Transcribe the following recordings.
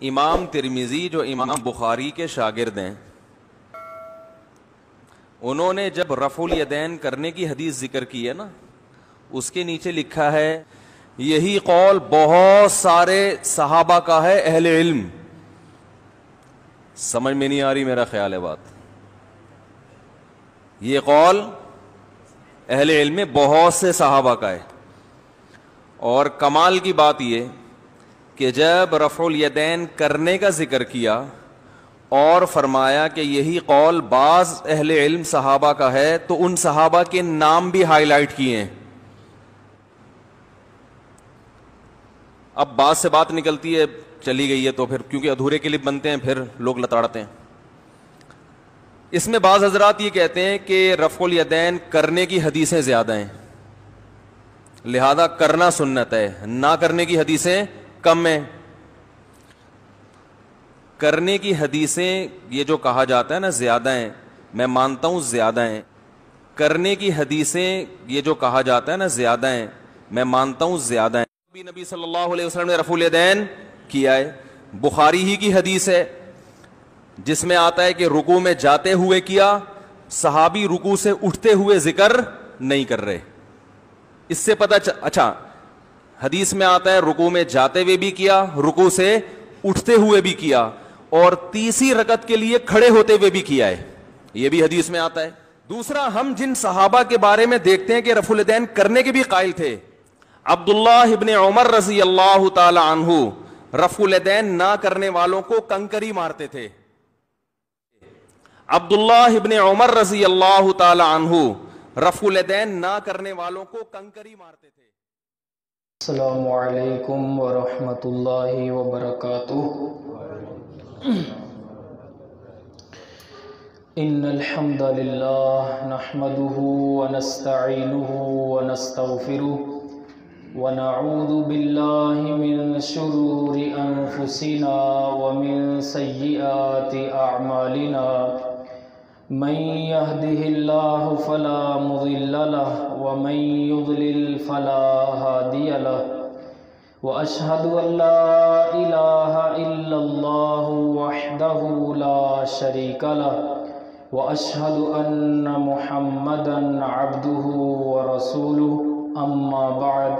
इमाम तिरमिजी जो इमाम बुखारी के शागिर्द हैं, उन्होंने जब रफुल यदैन करने की हदीस जिक्र की है ना, उसके नीचे लिखा है यही कौल बहुत सारे सहाबा का है अहले इल्म। समझ में नहीं आ रही मेरा ख्याल है बात। ये कौल अहले इल्म में बहुत से सहाबा का है। और कमाल की बात यह कि जब रफुल यदैन करने का जिक्र किया और फरमाया कि यही कौल बाज अहले इल्म सहाबा का है, तो उन सहाबा के नाम भी हाईलाइट किए हैं। अब बात से बात निकलती है, चली गई है तो फिर, क्योंकि अधूरे क्लिप बनते हैं फिर लोग लताड़ते हैं। इसमें बाज हजरात ये कहते हैं कि रफुल यदैन करने की हदीसें ज्यादा हैं, लिहाजा करना सुन्नत है, ना करने की हदीसें कम है। करने की हदीसें ये जो कहा जाता है ना ज्यादा हैं, मैं मानता हूं ज्यादा हैं। करने की हदीसें ये जो कहा जाता है ना ज्यादा हैं, मैं मानता हूं ज्यादा हैं। नबी सल्लल्लाहु अलैहि वसल्लम ने रफुल यदैन किया है। बुखारी ही की हदीस है जिसमें आता है कि रुकू में जाते हुए किया, सहाबी रुकू से उठते हुए जिक्र नहीं कर रहे। इससे पता अच्छा, हदीस में आता है रुकू में जाते हुए भी किया, रुकू से उठते हुए भी किया, और तीसरी रकत के लिए खड़े होते हुए भी किया है, यह भी हदीस में आता है। दूसरा, हम जिन सहाबा के बारे में देखते हैं कि रफुल यदैन करने के भी कायल थे, अब्दुल्लाह इब्ने उमर रज़ी अल्लाह ताला अन्हु रफुल यदैन ना करने वालों को कंकरी मारते थे। अब्दुल्लाह इब्ने उमर रज़ी अल्लाह ताला अन्हु रफुल यदैन ना करने वालों को कंकरी मारते थे। अस्सलामु अलैकुम व रहमतुल्लाहि व बरकातुहू। इन्नल हम्दलिल्लाह नहमदुहु व नस्तईनुहु व नस्तगफिरुहु व नऊज़ु बिल्लाहि मिन शुरूरि अनफुसिना व मिन सय्यिआति अअमालिना। मन यहदिहिल्लाहु फला मुज़िल्ल लहु व मन युज़लिल फला हादिय लहु व अशहदु अल्ला इलाहा इल्लल्लाहु वहदहु ला शरीका लहु व अशहदु अन्न मुहम्मदन अब्दुहु व रसूलुहु। अम्मा बअद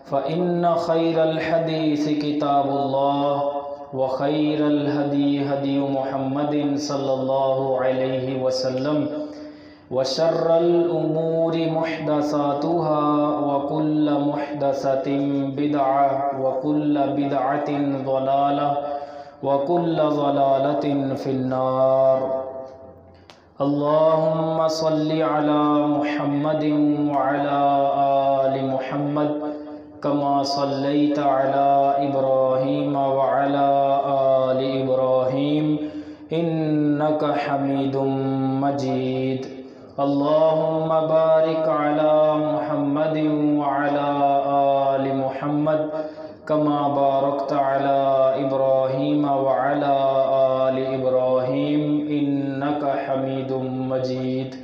फ़इन्न खैरल हदीस किताबुल्लाह व खैरल हदी हदी मुहम्मदिन सल्लल्लाहु अलैहि वसल्लम व शर्रल उमूरि मुहदसातुहा व कुल्ल मुहदसतिन बिदअह व कुल्ल बिदअतिन ज़लालह व कुल्ल ज़लालतिन फिन्नार। अल्लाहुम्मा सल्लि अला मुहम्मदिन व अला आलि मुहम्मद कमा सल्लैता अला इब्राहीम व अला आलि इब्राहीम इन्नका हमीदुम मजीद। अल्लाहुम्मा बारिक अला मुहम्मदिन व अला आलि मुहम्मद कमा बारकता अला इब्राहीम व अला आलि इब्राहीम इन्नका हमीदुम मजीद।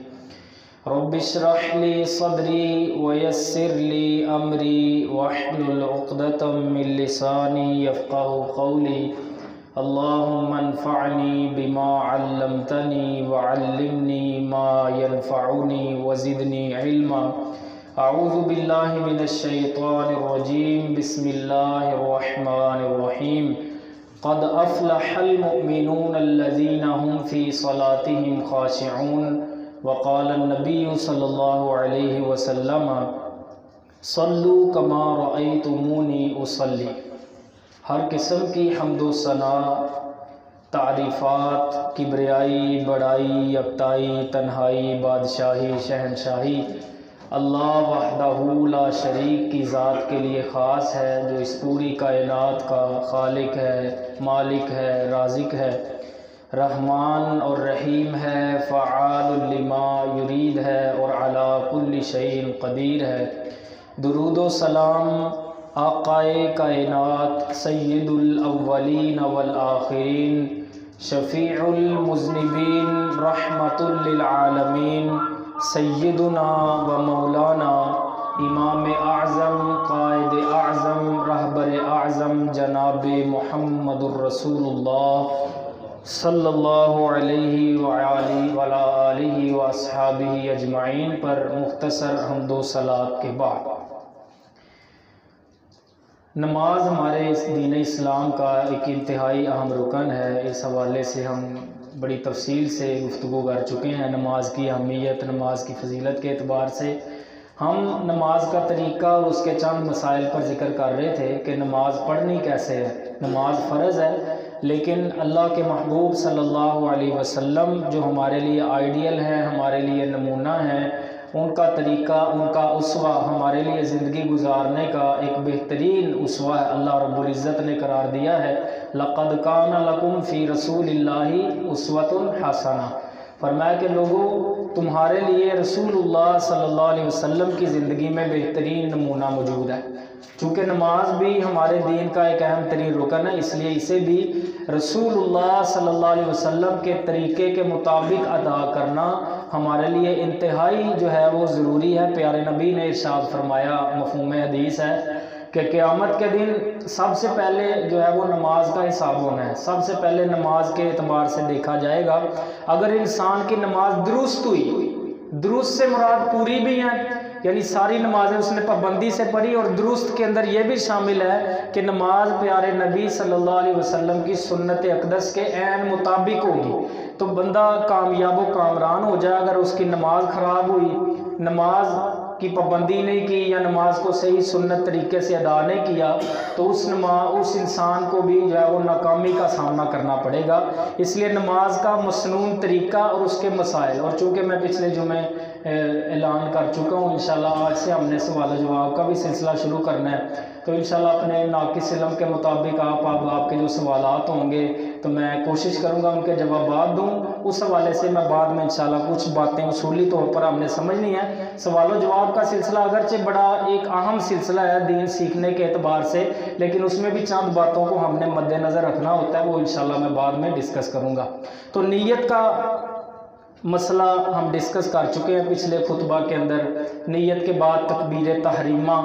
रब्बिश्रह ली सदरी व यस्सिर ली अमरी वहलुल उक़दतम मिन लिसानी यफ़क़हू क़ौली। अल्लाहुम्मा अन्फ़अनी बिमा अल्लमतनी व अल्लिमनी मा यनफ़अुनी व ज़िदनी इल्मा। अऊज़ु बिल्लाहि मिनश शैतानिर रजीम। बिस्मिल्लाहिर रहमानिर रहीम। क़द अफ़लहल मुअमिनून अल्लज़ीना हुम फ़ी सलातिहिम ख़ाशिऊन व क़ाल नबी सल्लल्लाहु अलैहि वसल्लम सल्लू कमा रअयतुमूनी उसल्ली। हर किस्म की हम्दो सना, तारीफ़ात, किब्रियाई, बड़ाई, यकताई, तन्हाई, बादशाही, शहनशाही अल्लाह वहदहू ला शरीक की ज़ात के लिए ख़ास है, जो इस पूरी कायनात का खालिक है, मालिक है, राज़िक है, रहमान और रहीम है, फ़आलुल लिमा युरीद है और अला कुल्ली शैइन क़दीर है। दुरूद व सलाम आक़ाए कायनात सय्यिदुल अव्वलीन वल आख़िरीन शफ़ीउल मुज़निबीन रहमतुल लिल आलमीन सय्यिदुना व मौलाना इमाम आज़म क़ाइद आज़म रहबर आज़म जनाब मुहम्मदुर रसूलुल्लाह सल्लल्लाहु अलैहि वअला आलिहि व अस्हाबिही अजमाइन पर मुख्तसर हम्दो सलात के बाद, नमाज हमारे इस दीन इस्लाम का एक इंतहाई अहम रुकन है। इस हवाले से हम बड़ी तफसील से गुफ्तगू कर चुके हैं। नमाज की अहमियत, नमाज की फजीलत के एतबार से हम नमाज का तरीक़ा और उसके चंद मसाइल पर ज़िक्र कर रहे थे कि नमाज पढ़नी कैसे है। नमाज फ़र्ज़ है, लेकिन अल्लाह के महबूब सल्लल्लाहु अलैहि वसल्लम जो हमारे लिए आइडियल हैं, हमारे लिए नमूना है, उनका तरीक़ा, उनका उसवा हमारे लिए ज़िंदगी गुजारने का एक बेहतरीन उसवा है। अल्लाह रब्बुल इज़्ज़त ने करार दिया है, लक़द काना लकुम फ़ी रसूलिल्लाहि उस्वतुन हसना। फरमाया कि लोगों, तुम्हारे लिए रसूलुल्लाह सल्लल्लाहु अलैहि वसल्लम की ज़िंदगी में बेहतरीन नमूना मौजूद है। चूँकि नमाज भी हमारे दीन का एक अहम तरीन रुकन है, इसलिए इसे भी रसूलुल्लाह सल्लल्लाहु अलैहि वसल्लम के तरीक़े के मुताबिक अदा करना हमारे लिए इंतहाई जो है वो ज़रूरी है। प्यारे नबी ने इरशाद फरमाया, मफ़हूम हदीस है कि क़यामत के दिन सबसे पहले जो है वो नमाज का हिसाब होना है। सबसे पहले नमाज के एतबार से देखा जाएगा, अगर इंसान की नमाज दुरुस्त हुई, दुरुस्त से मुराद पूरी भी है, यानी सारी नमाजें उसने पाबंदी से पढ़ी, और दुरुस्त के अंदर ये भी शामिल है कि नमाज प्यारे नबी सल्लल्लाहु अलैहि वसल्लम की सुन्नत अक़दस के ऐन मुताबिक होगी, तो बंदा कामयाब व कामरान हो जाए। अगर उसकी नमाज ख़राब हुई, नमाज की पाबंदी नहीं की या नमाज को सही सुन्नत तरीके से अदा नहीं किया, तो उस इंसान को भी जो है वो नाकामी का सामना करना पड़ेगा। इसलिए नमाज का मसनून तरीक़ा और उसके मसाइल, और चूँकि मैं पिछले जुमे ऐलान कर चुका हूँ, इंशाल्लाह आज से हमने सवाल जवाब का भी सिलसिला शुरू करना है। तो इंशाल्लाह अपने नाक़िस इल्म के मुताबिक आपके जो सवालात होंगे तो मैं कोशिश करूँगा उनके जवाब दूँ। उस हवाले से मैं बाद में इंशाल्लाह कुछ बातें उसूली तौर पर हमने समझनी है। सवाल जवाब का सिलसिला अगरचे बड़ा एक अहम सिलसिला है दीन सीखने के एतबार से, लेकिन उसमें भी चंद बातों को हमने मद्देनज़र रखना होता है, वो इंशाल्लाह मैं बाद में डिस्कस करूँगा। तो नीयत का मसला हम डिस्कस कर चुके हैं पिछले खुतबा के अंदर। नीयत के बाद तकबीर तहरीमा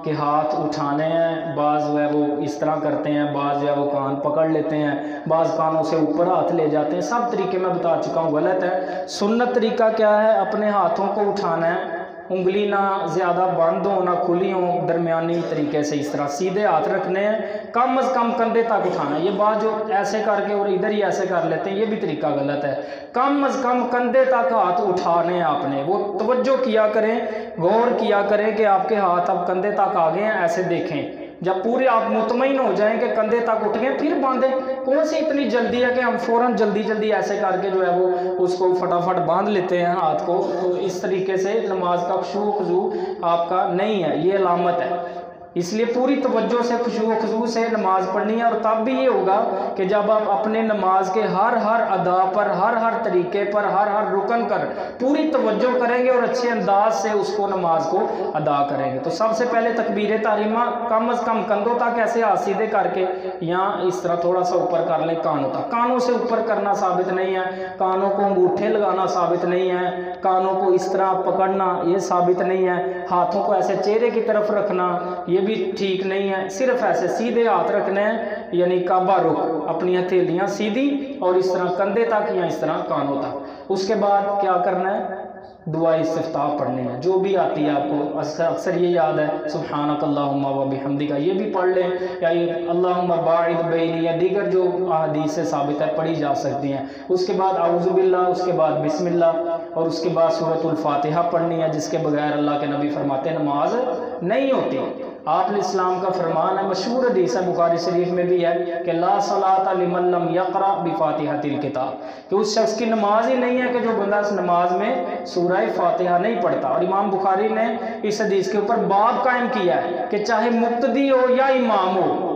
के हाथ उठाने हैं, बाज़ जो है वो इस तरह करते हैं, बाज़ जो है वो कान पकड़ लेते हैं, बाज़ कानों से ऊपर हाथ ले जाते हैं। सब तरीके मैं बता चुका हूँ गलत है। सुन्नत तरीका क्या है? अपने हाथों को उठाना है, उंगली ना ज़्यादा बंद हो ना खुली हो, दरमियानी तरीके से इस तरह सीधे हाथ रखने हैं, कम अज़ कम कंधे तक उठाना है। ये बात जो ऐसे करके और इधर ही ऐसे कर लेते हैं, ये भी तरीका गलत है। कम अज़ कम कंधे तक हाथ उठाने हैं आपने, वो तवज्जो किया करें, गौर किया करें कि आपके हाथ अब कंधे तक आ गए हैं, ऐसे देखें। जब पूरे आप मुतमईन हो जाएं कि कंधे तक उठ गए, फिर बांधें। कौन सी इतनी जल्दी है कि हम फ़ौरन जल्दी जल्दी ऐसे करके जो है वो उसको फटाफट बांध लेते हैं हाथ को। तो इस तरीके से नमाज का खुशू खुजू आपका नहीं है, ये अलामत है। इसलिए पूरी तवज्जो से खुशू खुजू से नमाज पढ़नी है। और तब भी ये होगा कि जब आप अपने नमाज के हर अदा पर, हर तरीके पर, हर रुकन कर पूरी तवज्जो करेंगे और अच्छे अंदाज से उसको नमाज को अदा करेंगे। तो सबसे पहले तकबीर तहरीमा कम अज़ कम कंधों तक ऐसे हाथ सीधे करके, या इस तरह थोड़ा सा ऊपर कर लें कानों तक। कानों से ऊपर करना साबित नहीं है, कानों को अंगूठे लगाना साबित नहीं है, कानों को इस तरह पकड़ना ये साबित नहीं है, हाथों को ऐसे चेहरे की तरफ रखना ये भी ठीक नहीं है। सिर्फ ऐसे सीधे हाथ रखने हैं, यानी काबा रुख, अपनी हथेलियां सीधी और इस तरह कंधे तक या इस तरह कानों तक। उसके बाद क्या करना है? दुआ इस्तिफ्ताह पढ़नी है, जो भी आती है आपको। अक्सर ये याद है सुब्हानक अल्लाहुम्मा व बिहम्दिका, ये भी पढ़ लें, या ये अल्लाहुम्मा बाइद बैनी, या दीगर जो अहादीस से साबित है पढ़ी जा सकती हैं। उसके बाद आऊज़ु बिल्लाह, उसके बाद बिस्मिल्लाह, और उसके बाद सूरतुल फातिहा पढ़नी है, जिसके बगैर अल्लाह के नबी फरमाते नमाज नहीं होती। आप इस्लाम का फरमान है, मशहूर हदीस है, बुखारी शरीफ में भी है कि ला सलाता लिमन लम यक़रा बिफातिहतिल किताब, कि उस शख्स की नमाज ही नहीं है कि जो बंदा इस नमाज में सूरह फातिहा नहीं पढ़ता। और इमाम बुखारी ने इस हदीस के ऊपर बाब कायम किया है कि चाहे मुक्तदी हो या इमाम हो,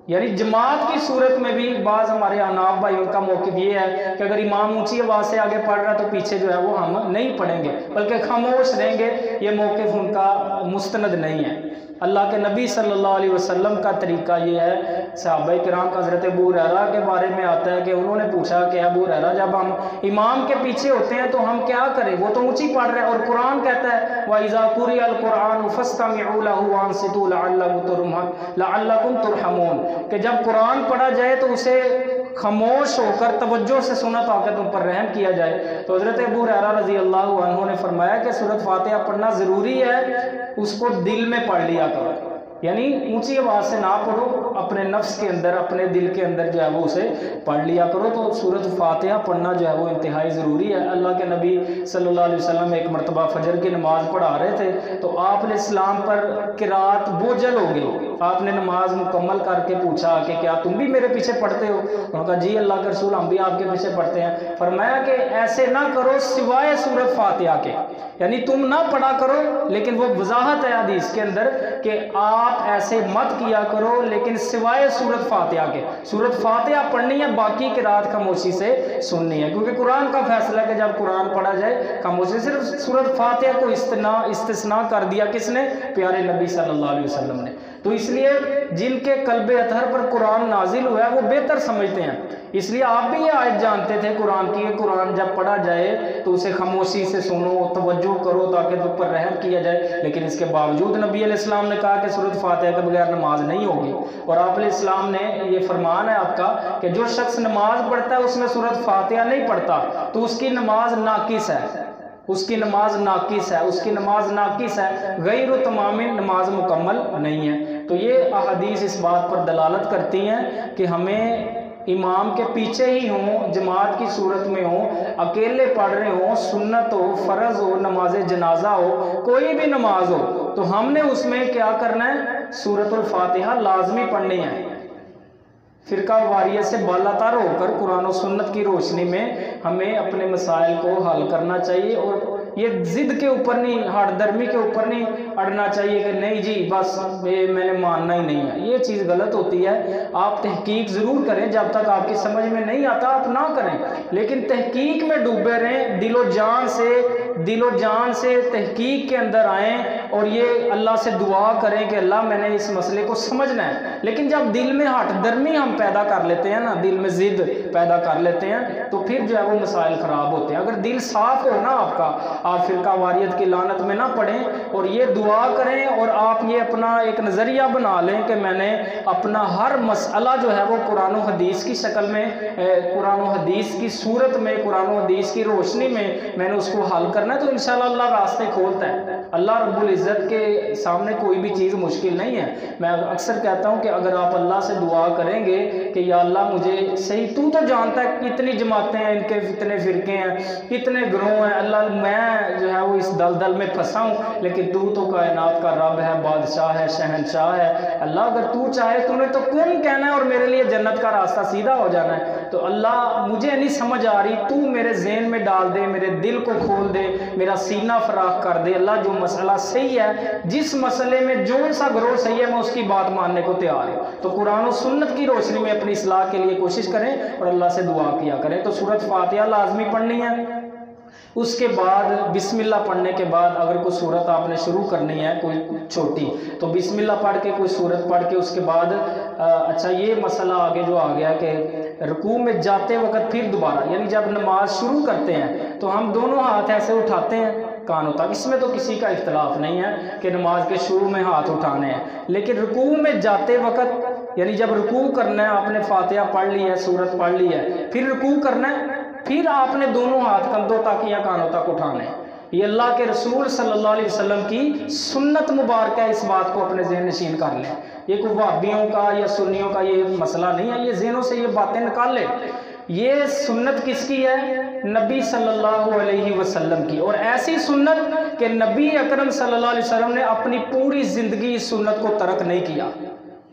यानी जमात की सूरत में भी बाज़ हमारे अनाब भाई उनका मौक़िफ़ ये है कि अगर इमाम ऊंची आवाज़ से आगे पढ़ रहा है तो पीछे जो है वो हम नहीं पढ़ेंगे, बल्कि खामोश रहेंगे। ये मौक़िफ़ उनका मुस्तनद नहीं है। अल्लाह के नबी सल्लल्लाहु अलैहि वसल्लम का तरीका ये है। सहाबाए किराम का हज़रत अबू हुरैरा के बारे में आता है कि उन्होंने पूछा कि अबू हुरैरा, जब हम इमाम के पीछे होते हैं तो हम क्या करें? वो तो ऊंची पढ़ रहे हैं और कुरान कहता है वइज़ा कुरिअल कुरान फस्तमिऊ लहु वांसितू लअल्लकुम तुरहमून, कि जब कुरान पढ़ा जाए तो उसे खामोश होकर तवज्जो से सुना ताकि तुम पर रहम किया जाए। तो हज़रत अबू हुरैरा रज़ी अल्लाह अन्हु ने फरमाया कि सूरत फातिहा पढ़ना ज़रूरी है, उसको दिल में पढ़ लिया करो, यानी ऊंची आवाज़ से ना पढ़ो, अपने नफ्स के अंदर, अपने दिल के अंदर जो है वो उसे पढ़ लिया करो। तो सूरत फातिहा पढ़ना जो है वो इंतहाई ज़रूरी है। अल्लाह के नबी सल्लल्लाहु अलैहि वसल्लम एक मरतबा फजर की नमाज़ पढ़ा रहे थे तो आपने इस्लाम पर किरात बोझल हो गई। आपने नमाज मुकम्मल करके पूछा कि क्या तुम भी मेरे पीछे पढ़ते हो? उन्होंने कहा जी अल्लाह के रसूल, हम भी आपके पीछे पढ़ते हैं। फरमाया कि ऐसे ना करो सिवाय सूरत फातिहा के, यानी तुम ना पढ़ा करो, लेकिन वो वजाहत है हदीस के अंदर कि आप ऐसे मत किया करो, लेकिन सिवाय सूरत फातिहा के। सूरत फातिहा पढ़नी है, बाकी किरात खामोशी से सुननी है, क्योंकि कुरान का फैसला है कि जब कुरान पढ़ा जाए खामोशी। सिर्फ सूरत फातिहा को इस्तिस्ना कर दिया किसने? प्यारे नबी सल्लल्लाहु अलैहि वसल्लम ने। तो इसलिए जिनके कल्बे अतहर पर कुरान नाजिल हुआ है वो बेहतर समझते हैं। इसलिए आप भी ये आयत जानते थे कुरान की, कुरान जब पढ़ा जाए तो उसे खामोशी से सुनो, तवज्जो करो ताकि तुम पर रहम किया जाए। लेकिन इसके बावजूद नबी अलैहिस्सलाम ने कहा कि सूरत फातिहा के बगैर नमाज नहीं होगी। और आप अलैहिस्सलाम ने ये फरमान है आपका कि जो शख्स नमाज पढ़ता है उसमें सूरत फातिहा नहीं पढ़ता तो उसकी नमाज नाकिस है, उसकी नमाज नाकिस है, उसकी नमाज नाकिस है, गैर तमामिन, नमाज मुकम्मल नहीं है। तो ये अहादीस इस बात पर दलालत करती हैं कि हमें इमाम के पीछे ही हों, जमात की सूरत में हो, अकेले पढ़ रहे हों, सुन्नत हो, फ़र्ज़ हो, नमाज जनाजा हो, कोई भी नमाज हो, तो हमने उसमें क्या करना है? सूरतुल फातिहा लाजमी पढ़नी है। फ़िरका वारियत से बालातर होकर कुरान और सुन्नत की रोशनी में हमें अपने मसाइल को हल करना चाहिए। और ये ज़िद के ऊपर नहीं, हार्दर्मी के ऊपर नहीं अड़ना चाहिए कि नहीं जी बस ये मैंने मानना ही नहीं है। ये चीज़ गलत होती है। आप तहकीक ज़रूर करें, जब तक आपकी समझ में नहीं आता आप ना करें, लेकिन तहकीक में डूबे रहें, दिलो जान से तहकीक के अंदर आएँ और ये अल्लाह से दुआ करें कि अल्लाह मैंने इस मसले को समझना है। लेकिन जब दिल में हठधर्मी हम पैदा कर लेते हैं ना, दिल में ज़िद पैदा कर लेते हैं, तो फिर जो है वो मसाइल ख़राब होते हैं। अगर दिल साफ़ हो ना आपका, आप फ़िरका वारियत की लानत में ना पड़ें और ये दुआ करें और आप ये अपना एक नज़रिया बना लें कि मैंने अपना हर मसला जो है वो कुरान और हदीस की शक्ल में, कुरान और हदीस की सूरत में, कुरान और हदीस की रोशनी में मैंने उसको हल करना है, तो इंशाअल्लाह अल्लाह रास्ते खोलता है। अल्लाह रब्बुल इज़्ज़त के सामने कोई भी चीज़ मुश्किल नहीं है। मैं अक्सर कहता हूँ कि अगर आप अल्लाह से दुआ करेंगे कि या अल्लाह मुझे सही, तू तो जानता है कितनी जमातें हैं, इनके कितने फ़िरके हैं, कितने ग्रोह हैं, अल्लाह मैं जो है वो इस दलदल में फंसा हूँ, लेकिन तू तो कायनात का रब है, बादशाह है, शहनशाह है। अल्लाह अगर तू चाहे तूने तो कुन कहना है और मेरे लिए जन्नत का रास्ता सीधा हो जाना है। तो अल्लाह मुझे नहीं समझ आ रही, तू मेरे ज़हन में डाल दे, मेरे दिल को खोल दे, मेरा सीना फराख कर दे। अल्लाह जो मसला सही है, जिस मसले में जो सा ग्रोह सही है मैं उसकी बात मानने को तैयार हूँ। तो कुरान और सुन्नत की रोशनी में अपनी इस्लाह के लिए कोशिश करें और अल्लाह से दुआ किया करें। तो सूरत फातिहा लाजमी पढ़नी है। उसके बाद बिस्मिल्लाह पढ़ने के बाद अगर कोई सूरत आपने शुरू करनी है कोई छोटी, तो बिस्मिल्लाह पढ़ के कोई सूरत पढ़ के उसके बाद अच्छा ये मसला आगे जो आ गया कि रुकू में जाते वक्त फिर दोबारा, यानी जब नमाज शुरू करते हैं तो हम दोनों हाथ ऐसे उठाते हैं कानों तक, इसमें तो किसी का इख्तलाफ नहीं है कि नमाज के शुरू में हाथ उठाने हैं। लेकिन रुकू में जाते वक्त, यानी जब रुकू करना है, आपने फातिहा पढ़ ली है, सूरत पढ़ ली है, फिर रुकू करना है, फिर आपने दोनों हाथ कंधों तक या कानों तक उठाने हैं। ये अल्लाह के रसूल सल्लल्लाहु अलैहि वसल्लम की सुन्नत मुबारक है। इस बात को अपने ज़हन नशीन कर लें। ये कोई वहाबियों का या सुन्नियों का ये मसला नहीं है, ये ज़हनों से ये बातें निकाल लें। ये सुन्नत किसकी है? नबी सल्लल्लाहु अलैहि वसल्लम की। और ऐसी सुन्नत कि नबी अकरम सल्लल्लाहु अलैहि वसल्लम ने अपनी पूरी ज़िंदगी इस सुन्नत को तर्क नहीं किया।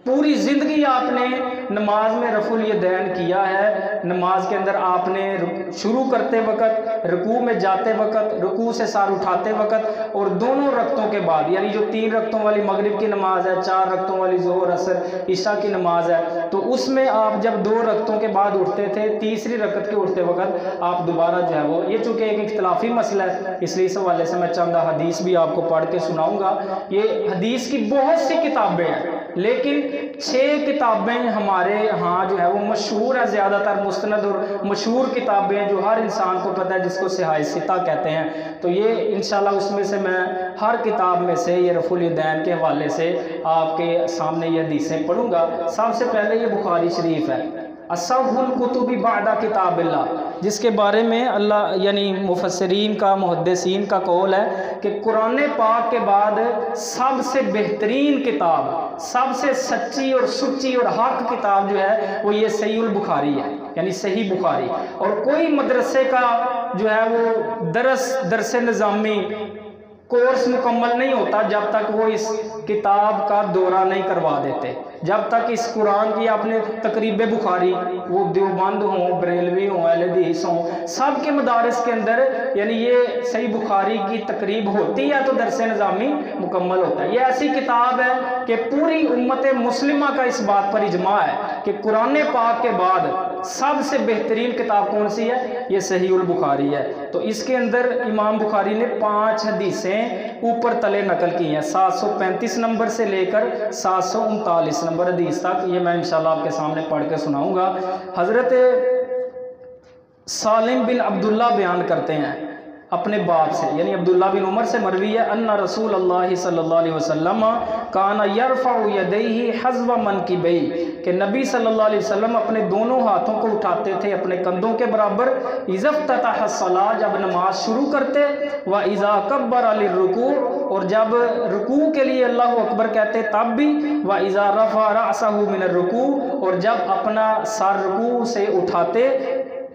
पूरी ज़िंदगी आपने नमाज में रफुल यदैन किया है। नमाज के अंदर आपने शुरू करते वक़्त, रुकू में जाते वक़्त, रुकू से सर उठाते वक़्त और दोनों रक्तों के बाद, यानी जो 3 रक्तों वाली मगरिब की नमाज है, 4 रक्तों वाली ज़ोहर असर ईशा की नमाज है, तो उसमें आप जब 2 रक्तों के बाद उठते थे, तीसरी रकत के उठते वक़्त आप दोबारा जो है वो, ये चूँकि एक इख्तिलाफी मसला है इसलिए इस हवाले से मैं चंद हदीस भी आपको पढ़ के सुनाऊँगा। ये हदीस की बहुत सी किताबें हैं, लेकिन 6 किताबें हमारे यहाँ जो है वो मशहूर है, ज़्यादातर मुस्तनद और मशहूर किताबें जो हर इंसान को पता है, जिसको सिहाह सिता कहते हैं। तो ये इंशाल्लाह उसमें से मैं हर किताब में से ये रफुल यदैन के हवाले से आपके सामने ये हदीसें पढ़ूंगा। सबसे पहले ये बुखारी शरीफ है, असहुल कुतुबी बादा किताबिल्लाह, जिसके बारे में अल्लाह यानी मुफस्सिरीन का, मुहद्दिसीन का कौल है कि कुरान पाक के बाद सबसे बेहतरीन किताब, सबसे सच्ची और सुच्ची और हक किताब जो है वो ये सहीहुल बुखारी है, यानी सही बुखारी। और कोई मदरसे का जो है वो दरस निज़ामी कोर्स मुकम्मल नहीं होता जब तक वो इस किताब का दौरा नहीं करवा देते। जब तक इस कुरान की आपने तकरीब बुखारी, वो देवबंद हों, बरेलवी हों, अहले हदीस हों, सब के मदारिस के अंदर यानी ये सही बुखारी की तकरीब होती है तो दरस निज़ामी मुकम्मल होता है। ये ऐसी किताब है कि पूरी उम्मत मुस्लिमा का इस बात पर इजमा है कि कुरान पाक के बाद सबसे बेहतरीन किताब कौन सी है, ये सहीहुल बुखारी है। तो इसके अंदर इमाम बुखारी ने 5 हदीसें ऊपर तले नकल की हैं, 735 नंबर से लेकर 739 नंबर हदीस तक। ये मैं इंशाल्लाह आपके सामने पढ़ के सुनाऊंगा। हज़रत सालिम बिन अब्दुल्ला बयान करते हैं अपने बाप से, यानी अब्दुल्ला बिन उमर से मरवी है, अन्ना रसूल अल्लाह सल्लल्लाहु अलैहि वसल्लम काना यरफ़उ यदैहि हज़्व मनकिबैहि, कि नबी सल्लल्लाहु अलैहि वसल्लम अपने दोनों हाथों को उठाते थे अपने कंधों के बराबर, इज़फ़्ततह अस्सलाह, जब नमाज शुरू करते, व इज़ा कब्बरा लिर्रुकू, और जब रुकू के लिए अल्लाहु अकबर कहते तब भी, व इज़ा रफ़अ रअसहु मिनर रुकू, और जब अपना सर रुकू से उठाते,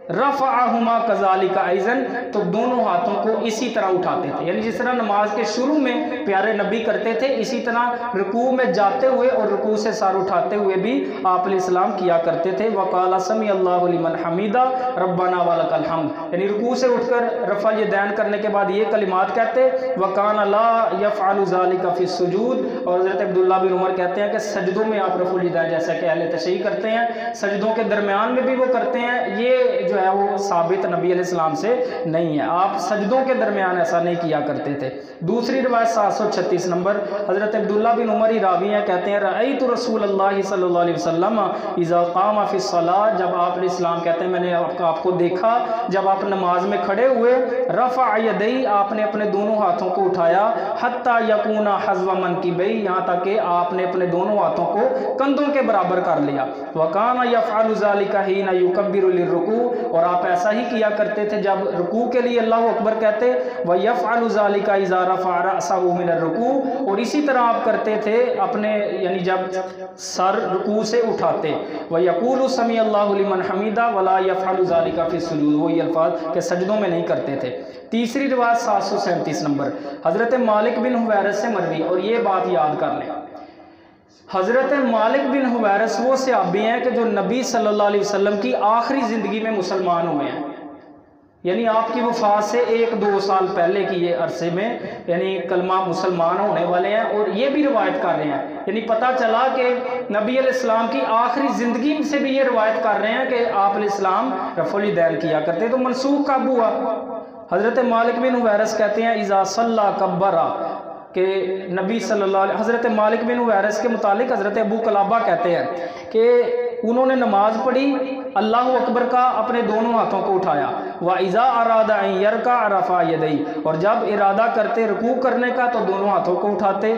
रफ़अहुमा कज़ालिका ऐज़न, तो दोनों हाथों को इसी तरह उठाते थे, यानी जिस तरह नमाज के शुरू में प्यारे नबी करते थे, इसी तरह रुकू में जाते हुए और रुकू से सर उठाते हुए भी आप इस्लाम किया करते थे। वक़ाला समी अल्लाहु लिमन हमीदा रब्बना वलकल हम्द, यानी रुकू से उठकर रफ़अल यदैन करने के बाद ये कलिमात कहते, वकाना ला यफ़अलु ज़ालिका फ़ी सुजूद, और हज़रत अब्दुल्ला बिन उमर कहते हैं कि सजदों में आप रफ़ुल यदैन जैसा कि अहले तशरीह करते हैं, सजदों के दरमियान में भी वो करते हैं, ये जो है वो साबित नबी अलैहिस्सलाम से नहीं है। आप सजदों के दरमियान ऐसा नहीं किया करते थे। दूसरी रिवायत 736 नंबर, हज़रत अब्दुल्ला बिन उमर ही रावी हैं, कहते हैं रअयतु रसूलुल्लाह सल्लल्लाहु अलैहि वसल्लम इज़ा क़ाम फ़ी सलाह, जब आप इस्लाम कहते हैं मैंने आपको देखा जब आप नमाज में खड़े हुए, रफ़अ यदैहि, आपने अपने दोनों हाथों को उठाया, हत्ता यकूना हज़्व मनकिबैहि, यहाँ तक कि आपने अपने दोनों हाथों को कंधों के बराबर कर लिया। वकाना यफ़अलु ज़ालिका हीना युकब्बिरु लिर्रुकू, और आप ऐसा ही किया करते थे जब रुकू के लिए अल्लाहु अकबर कहते, व यफ़अलु ज़ालिका इज़ा रफ़अ रअसहु मिनर रुकू, और इसी तरह आप करते थे अपने यानी जब सर रुकू से उठाते, व यक़ूलु समी अल्लाहु लिमन हमीदा वला यफ़अलु ज़ालिका फ़ी सुजूद, वही अल्फाज के सजदों में नहीं करते थे। तीसरी रिवायत 737 नंबर, हज़रत मालिक बिन हुवैरस से मरवी, और ये बात याद कर लें, हज़रत मालिक बिन हुवैरस वो सहाबी हैं कि जो नबी सल्लल्लाहु अलैहि वसल्लम की आखिरी ज़िंदगी में मुसलमान हुए हैं, यानी आपकी वफ़ात से 1-2 साल पहले की ये अरसे में यानी कलमा मुसलमान होने वाले हैं, और ये भी रिवायत कर रहे हैं, यानी पता चला कि नबी अलैहिस्सलाम की आखिरी ज़िंदगी से भी ये रिवायत कर रहे हैं कि आप अलैहिस्सलाम रफ़ुल यदैन किया करते, तो मनसूख कब हुआ? हज़रत मालिक बिन हुवैरस कहते हैं इज़ा सल्ला कब्बरा, कि नबी सल्लल्लाहु, हज़रत मालिक बिन हुवैरस के मुतालिक हज़रत अबू कलाबा कहते हैं कि उन्होंने नमाज पढ़ी, अल्लाहु अकबर का अपने दोनों हाथों को उठाया, व इज़ा अरादा अन यरका रफ़ा यदैहि, और जब इरादा करते रुकू करने का तो दोनों हाथों को उठाते,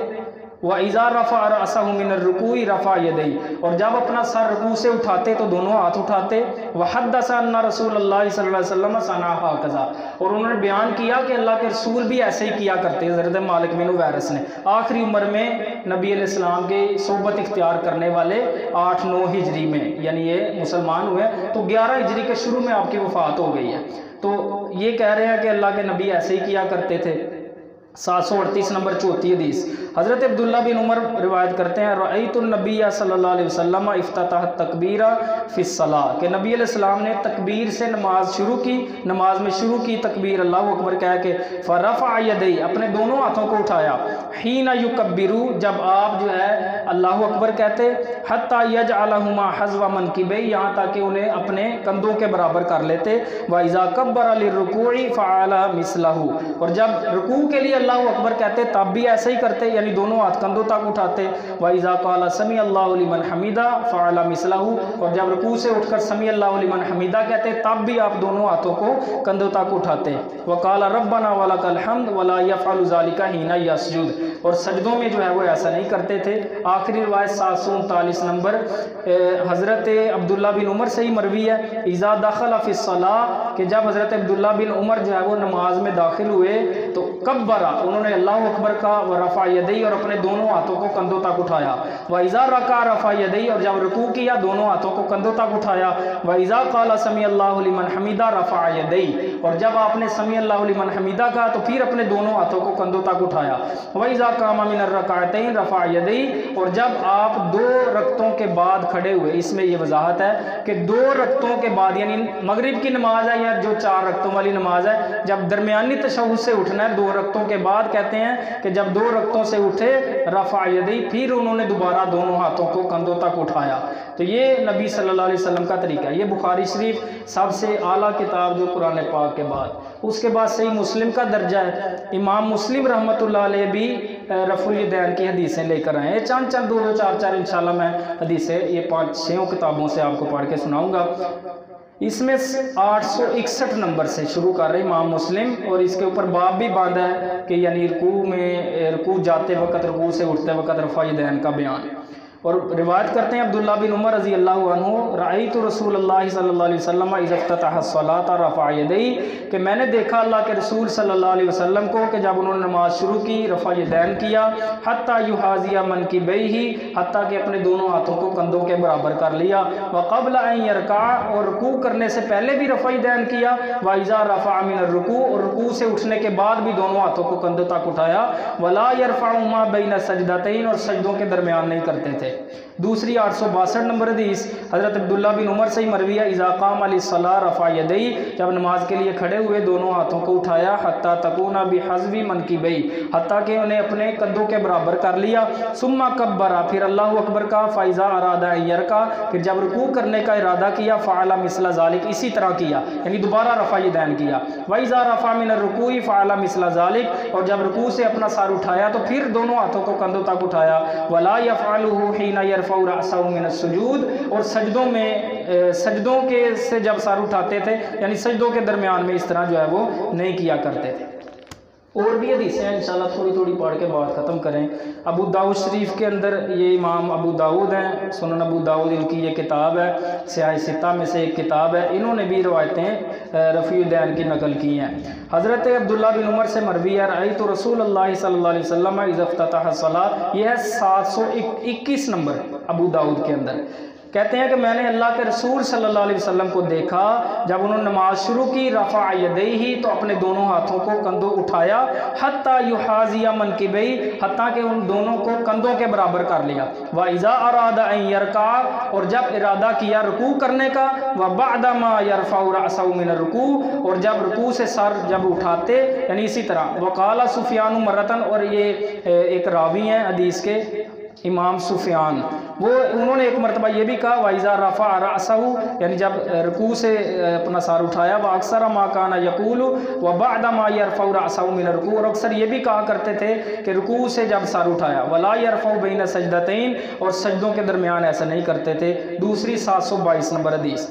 व इज़ा रफ़अ रअसहु मिनर रुकूइ रफ़अ यदैहि, और जब अपना सर रुकू से उठाते तो दोनों हाथ उठाते। व हद्दसा अन्ना रसूलुल्लाह सल्लल्लाहु अलैहि वसल्लम सना हकज़ा, और उन्होंने बयान किया कि अल्लाह के रसूल भी ऐसे ही किया करते। हज़रत मालिक बिन हुवैरस ने आखिरी उम्र में नबी अलैहिस्सलाम के सोबत इख्तियार करने वाले 8-9 हिजरी में यानी ये मुसलमान हुए, तो 11 हिजरी के शुरू में आपकी वफ़ात हो गई है। तो ये कह रहे हैं कि अल्लाह के नबी ऐसे ही किया करते थे। 738 नंबर चौथी हदीस, हज़रत अब्दुल्ला बिन उमर रिवायत करते हैं रअयतुन नबी सल्लल्लाहु अलैहि वसल्लम इफ्ततह तकबीरा फ़िस्सलाह कि नबी अलैहिस्सलाम ने तकबीर से नमाज शुरू की, नमाज में शुरू की तकबीर अल्लाहु अकबर कह के, फ़रफ़अ यदैहि अपने दोनों हाथों को उठाया, हीना युकब्बिरु जब आप जो है अल्लाहु अकबर कहते, हत्ता यजअलहुमा हज़वा मनकिबैहि यहाँ ताकि उन्हें अपने कंधों के बराबर कर लेते, व इज़ा कब्बरा लिर्रुकूइ फ़अला मिसलहु और जब रुकू के लिए अल्लाहु अकबर कहते तब भी ऐसे ही करते, यानी दोनों हाथ कंधों तक उठाते, व इज़ा क़ाला समी अल्लाहु लिमन हमीदा फ़अला मिसलहु और जब रुकू से उठकर समी अल्लाहु लिमन हमीदा कहते तब भी आप दोनों हाथों को कंधों तक उठाते, व क़ाला रब्बना वलकल हम्द वला यफ़अलु ज़ालिका हीना यसजुद और सजदों में जो है वो ऐसा नहीं करते थे। आखिरी रिवायत 739 नंबर हज़रत अब्दुल्ला बिन उमर से ही मरवी है, इज़ा दखल फ़िस्सलाह कि जब हज़रत अब्दुल्ला बिन उमर जो है वो नमाज में दाखिल हुए तो कब्बरा उन्होंने अल्लाहु अकबर का, व रफ़ा यदैहि और अपने दोनों हाथों को कंधों तक उठाया, व इज़ा रका रफ़ा यदैहि और जब रुकू किया दोनों हाथों को कंधों तक उठाया, व इज़ा क़ाला समी अल्लाहु लिमन हमीदा रफ़ा यदैहि और जब आपने समी अल्लाहु लिमन हमीदा कहा तो फिर अपने दोनों हाथों को कंधों तक उठाया, व इज़ा कामा मिनर रकाअतैन रफ़ा यदैहि और जब आप दो रकतों के बाद खड़े हुए, इसमें यह वजाहत है कि दो रकतों के बाद यानी मगरिब की नमाज है या जो 4 रकतों वाली नमाज है, जब दरमियानी तशहुद से उठना है 2 रकतों के बाद कहते हैं कि जब 2 रकतों से उठे रफ़ा यदैहि फिर उन्होंने दोबारा दोनों हाथों को कंधों तक उठाया। तो ये नबी सल्लल्लाहु अलैहि वसल्लम का तरीका है। ये बुखारी शरीफ सबसे आला किताब जो कुरान पाक के बाद, उसके बाद सही मुस्लिम का दर्जा है। इमाम मुस्लिम रहमतुल्लाह अलैह भी रफ़ुल यदैन की हदीसें लेकर आए हैं। चंद 2 4 इंशाल्लाह मैं हदीसें ये 5-6 किताबों से आपको पढ़ के सुनाऊंगा। इसमें 861 नंबर से शुरू कर रहे इमाम मुस्लिम और इसके ऊपर बाब भी बांधा है कि यानी रुकू जाते वक्त, रुकू से उठते वक्त रफ़ा यदैन का बयान। और रिवायत करते हैं अब्दुल्ला बिन उमर रज़ी अल्लाहु अन्हु रअयतु रसूलुल्लाह सल्लल्लाहु अलैहि वसल्लम इज़ा इफ्ततह अस्सलाता रफ़अ यदैहि कि मैंने देखा अल्लाह के रसूल सल्लल्लाहु अलैहि वसल्लम को कि जब उन्होंने नमाज शुरू की रफ़अ यदैन किया, हत्ता युहाज़िया मनकिबैहि हत्ता कि अपने दोनों हाथों को कंधों के बराबर कर लिया, व क़ब्ल अन यरका और रुकू करने से पहले भी रफ़अ यदैन किया, व इज़ा रफ़अ मिनर रुकू और रुकू से उठने के बाद भी दोनों हाथों को कंधों तक उठाया, वला यरफ़अहुमा बैन सजदतैन और सजदों के दरमियान नहीं करते थे। दूसरी 862 नंबर हदीस हज़रत अब्दुल्ला बिन उमर से ही मरवी है, इज़ा क़ाम लिस्सलाह रफ़अ यदैहि जब नमाज के लिए खड़े हुए दोनों हाथों को उठाया, हत्ता तकूना बिहज़्वी मनकिबैहि हत्ता कि उन्हें अपने कंधों के बराबर कर लिया, सुम्मा कब्बरा फिर अल्लाहु अकबर का, फ़इज़ा अरादा अन यरका फिर जब रुकू करने का इरादा किया, फ़अला मिसला ज़ालिक इसी तरह किया यानी दोबारा रफ़अ यदैन किया, व इज़ा रफ़अ मिनर रुकूइ फ़अला मिसला ज़ालिक और जब रुकू से अपना सर उठाया तो फिर दोनों हाथों को कंधों तक उठाया, वला यफ़अलुहु हीना यरफ़उ रअसहु मिन अस्सुजूद और सजदों में सजदों के से जब सर उठाते थे यानी सजदों के दरमियान में इस तरह जो है वो नहीं किया करते थे। और भी हदीसें हैं इंशाल्लाह थोड़ी पढ़ के बात ख़त्म करें। अबू दाऊद शरीफ के अंदर ये इमाम अबू दाऊद हैं, सुनन अबू दाऊद इनकी ये किताब है, सियाह सित्ता में से एक किताब है, इन्होंने भी रवायतें रफ़ी यदैन की नकल की हैं। हज़रत अब्दुल्ला बिन उमर से मरवी है रअयतु रसूलुल्लाह सल्लल्लाहु अलैहि वसल्लम इज़ा इफ्ततह अस्सलाह, यह है 721 नंबर अबू दाऊद के अंदर। कहते हैं कि मैंने अल्लाह के रसूल सल्लल्लाहु अलैहि वसल्लम को देखा जब उन्होंने नमाज शुरू की, रफ़अ यदैहि तो अपने दोनों हाथों को कंधों उठाया, हत्ता युहाज़िया मनकिबैहि हत्ता कि उन दोनों को कंधों के बराबर कर लिया, व इज़ा अरादा अन यरका और जब इरादा किया रुकू करने का, व बअदा मा यरफ़उ रअसहु मिन रुकू और जब रुकू से सर जब उठाते यानी इसी तरह। वक़ाला सुफ़ियान मर्रतन और ये एक रावी हैं हदीस के इमाम सुफियान, वो उन्होंने एक मरतबा ये भी कहा वाइज़ा रफ़ा रअसहु यानी जब रुकू से अपना सर उठाया, व अक्सर मा काना यक़ूलु व बअदा मा यरफ़उ रअसहु मिन रुकू और अक्सर ये भी कहा करते थे कि रुकू से जब सर उठाया, वला यरफ़उ बैन सजदतैन और सजदों के दरमियान ऐसा नहीं करते थे। दूसरी 722 नंबर हदीस